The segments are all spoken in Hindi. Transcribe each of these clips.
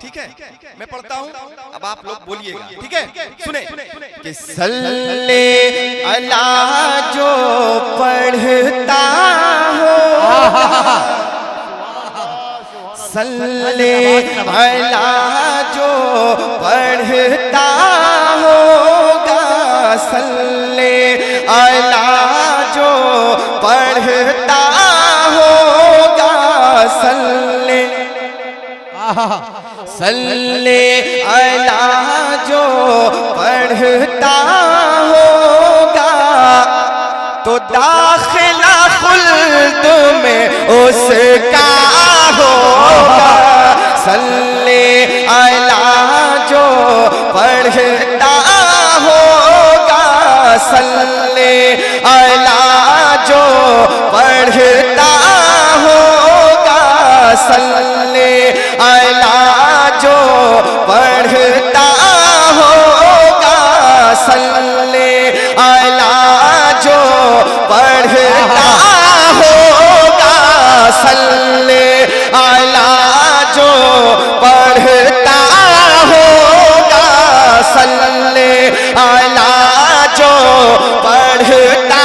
ठीक है, मैं पढ़ता हूँ, अब आप लोग बोलिएगा, ठीक है? सुने कि सल्ले अला जो पढ़ता हो, सल्ले अला जो पढ़ता होगा, सल्ले अला जो पढ़ता होगा, सल्ले सल्ले अला जो पढ़ता होगा तो दाखिला खुल्द में उसका होगा, सल्ले अला जो पढ़ता होगा, सल्ले अला जो पढ़ता होगा, सल्ले अला जो पढ़ता होगा, सल्ले अला जो पढ़ता होगा, सल्ले अला जो पढ़ता होगा, सल्ले अला जो पढ़ता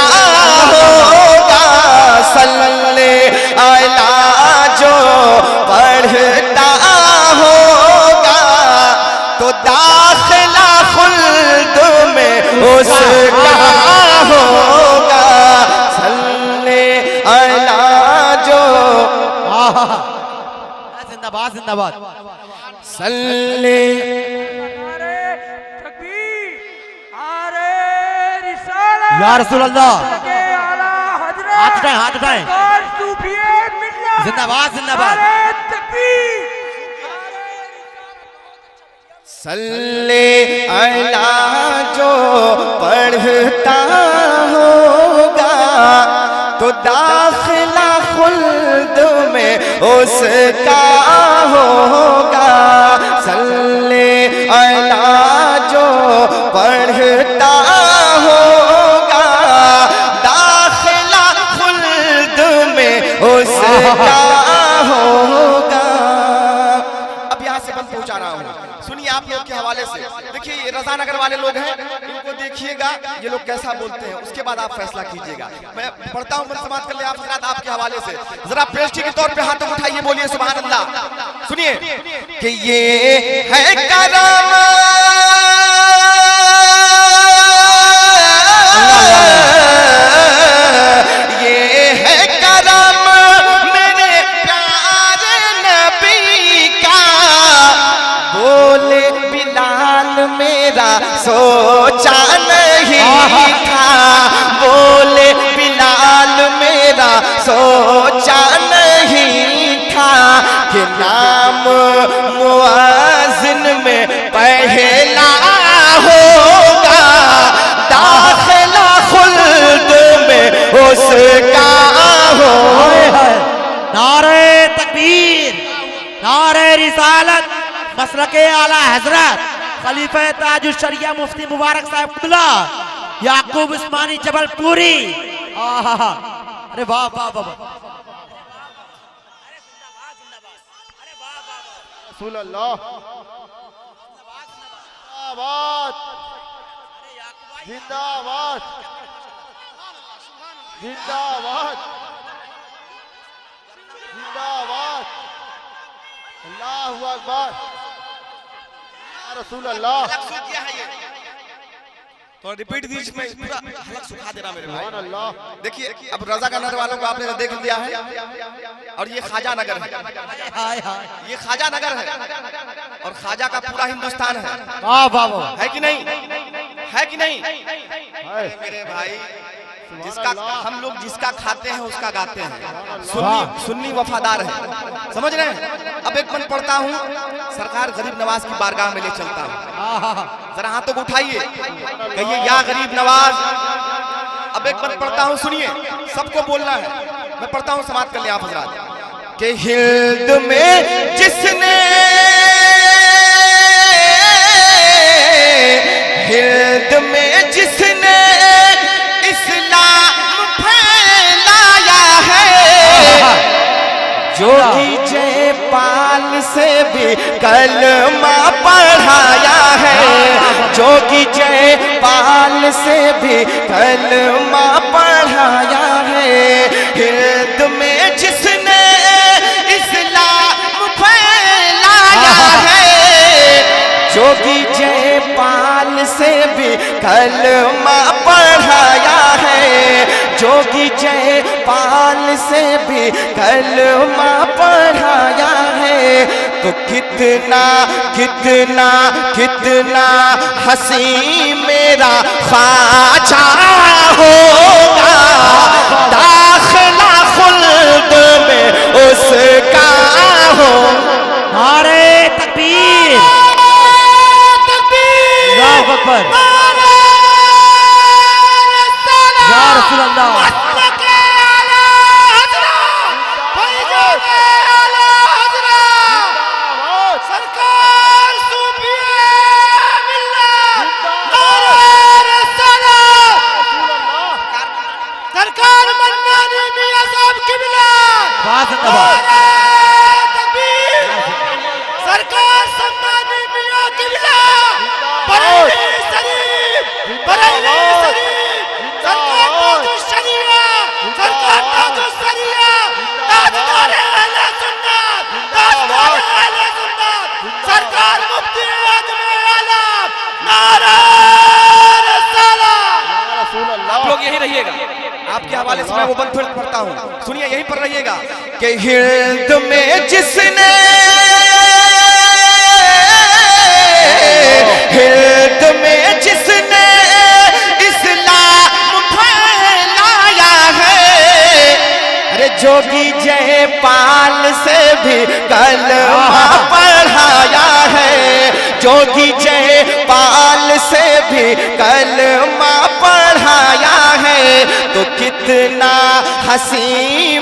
होगा, सल्ले अला जो पढ़ता होगा तो दाखिला खुल्द में उसका होगा, सल्ले अला जो जिंदाबाद जिंदाबाद सल्ले या रसूल अल्लाह, हाथ उठाएं हाथ उठाएं, जिंदाबाद जिंदाबाद सल्ले अला जो पढ़ता होगा तो दाखिला खुल्द में उसका होगा, सल्ले अला जो पढ़ता होगा दाखिला खुल्द में उसका होगा। अब यहाँ से बंद पहुंचा रहा हूँ, सुनिए आप लोग के हवाले से। देखिए ये रजानगर वाले लोग हैं, इनको देखिएगा ये लोग कैसा बोलते हैं, उसके बाद आप फैसला कीजिएगा। मैं पढ़ता हूँ, मन समाप्त कर ले आप हजरात आपके हवाले से। जरा प्रेस्टी के तौर पे हाथों उठाइए, बोलिए सुभान अल्लाह। सुनिए कि ये है करम, ये है करम मेरे प्यारे नबी का, बोले बिलाल मेरा सोचा नहीं था, बोले बिलाल मेरा सोचा नहीं था कि नाम मुअज्जिन में पहला होगा, दाखिला खुल्द में उसका होगा। नारे तकबीर, नारे रिसालत, मसलके आला हजरत खलीफा ताजुश शरिया मुफ्ती मुबारक साहब कुतला याकूब उस्मानी जबलपुरी। अरे वाह वाह वाह, रसूल अल्लाह, जिंदाबाद जिंदाबाद जिंदाबाद जिंदाबाद, अल्लाहु अकबर, या रसूल अल्लाह। तो रिपीट दीजिए, मैं पूरा हलक सुखा दे रहा मेरे भाई। अल्लाह देखिए अब रजा नगर वालों को आपने देख लिया है, और ये ख्वाजा नगर है, ये ख्वाजा नगर है और ख्वाजा का पूरा हिंदुस्तान है। वाह वाह वाह, है कि नहीं, है कि नहीं मेरे भाई? जिसका हम लोग जिसका खाते हैं उसका गाते हैं, सुन्नी सुन्नी वफादार है, समझ रहे हैं? अब एक मन पढ़ता हूँ, सरकार गरीब नवाज की बारगाह में ले चलता हूँ। जरा हाथों को उठाइए, कहिए या गरीब नवाज। अब एक मन पढ़ता हूँ, सुनिए, सबको बोलना है। मैं पढ़ता हूँ, समाप्त कर ले आप हजरात। कि हिंद में जिसने, हिंद में जिसने इस्लाम फैलाया है, जोगी जयपाल से भी कल कलमा पढ़ाया है, जोगी जयपाल से भी कलमा पढ़ाया है। हिंद में जिसने इस्लाम फैलाया है, जोगी जयपाल से भी कलमा पढ़ाया है, जोगी जयपाल से भी कलमा पढ़ाया है। तो कितना कितना कितना हसी मेरा ख्वाजा होगा, दाखिला खुल्द में उसका हो। नारे तकबीर, अल्लाहु अकबर, या रसूल अल्लाह। सरकार सम्मानी मियां किबला, बरेली शरीफ, बरेली शरीफ, सरकार ताजुश शरिया, सरकार ताजुश शरिया, ताजदार अहले सुन्नत, ताजदार अहले सुन्नत, सरकार मुफ्ती आजम आलम, नारा रिसालत। आप लोग यही रहिएगा, आपके हवाले से मैं वो बंद फिर पढ़ता हूँ, सुनिए यहीं पर रहिएगा कि हिंद में जिसने हिंद में जिसने इस्लाम फैलाया है, अरे जोगी जयपाल से भी कलमा पढ़ाया है, जोगी जयपाल से भी कलमा पढ़ाया है। तो कितना हसी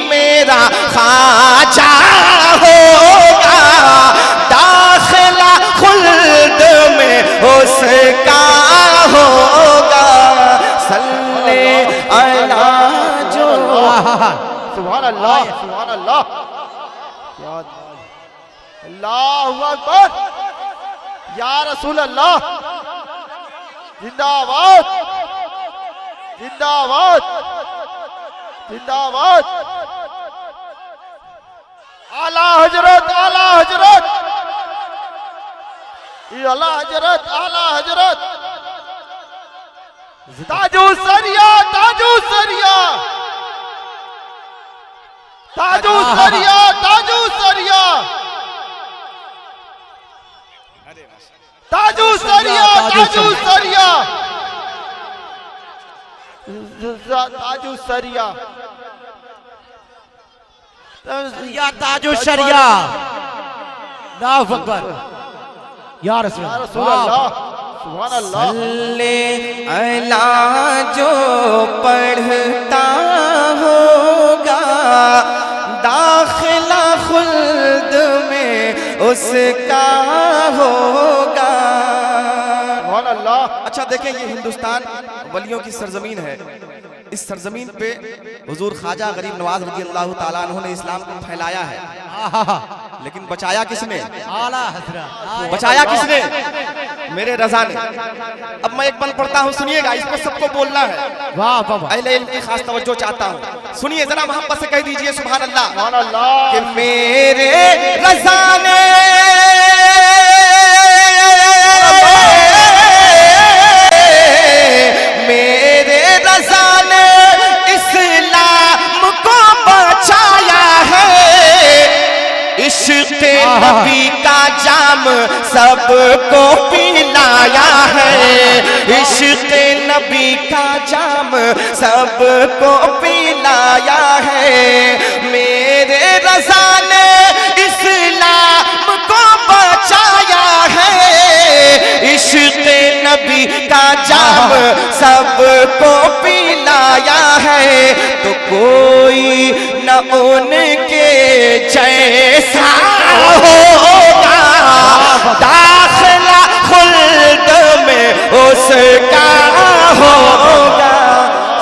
मेरा ख्वाजा होगा, दाखिला खुल्द में उसका होगा। सल्ले अला जो सुभान अल्लाह, सुभान अल्लाह, अल्लाहु अकबर, या रसूल अल्लाह, जिंदाबाद जिंदाबाद जिंदाबाद। आला हजरत, आला हजरत, आला हजरत, आला हजरत, ताजू सरिया, ताजू सरिया, ताजू सरिया, ताजू सरिया, ताजू सरिया, ताजू सरिया, ताजू सरिया, या ताजुश शरिया, अल्लाहु अकबर, या रसूल अल्लाह, सुभान अल्लाह। सल्ले अला जो पढ़ता होगा, दाखिला खुल्द में उसका होगा। सुभान अल्लाह। अच्छा देखें, ये हिंदुस्तान वलियों की सरजमीन है। इस सरजमीन पे हुजूर ख्वाजा गरीब नवाज रज़ी अल्लाह ताला अन्हु ने इस्लाम को फैलाया है, लेकिन बचाया किसने? आला हजरत, बचाया किसने? मेरे रज़ा ने। अब मैं एक बंद पढ़ता हूँ, सुनिएगा, इस पर सबको बोलना है। वाह वाह वाह, अहले इल्म की खास तवज्जो चाहता हूँ, सुनिए जरा, मोहब्बत से कह दीजिए सुभान अल्लाह। सुभान अल्लाह। कि मेरे रज़ा ने मेरे रज़ा ने इस्लाम को बचाया है, इश्क़ नबी का जाम सबको पिलाया है, इश्क़ नबी का जाम सबको पिलाया है। मेरे रज़ा ने इस्लाम को बचाया है, इश्क़ नबी का जाम सबको पिलाया है। तो कोई न उनके जैसा होगा, दाखिला खुल्द में उसका होगा।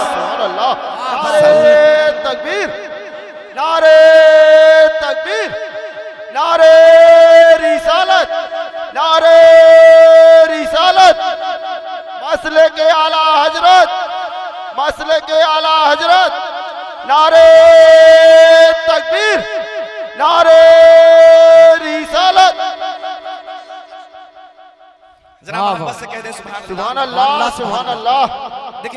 सुभान अल्लाह। नारे तकबीर, नारे तकबीर, नारे रिसालत, आला हजरत, मसले के आला हजरत, नारे तकबीर, नारे रिसालत। जरा मोहब्बत से कह दे सुभान सुभान अल्लाह, सुभान अल्लाह।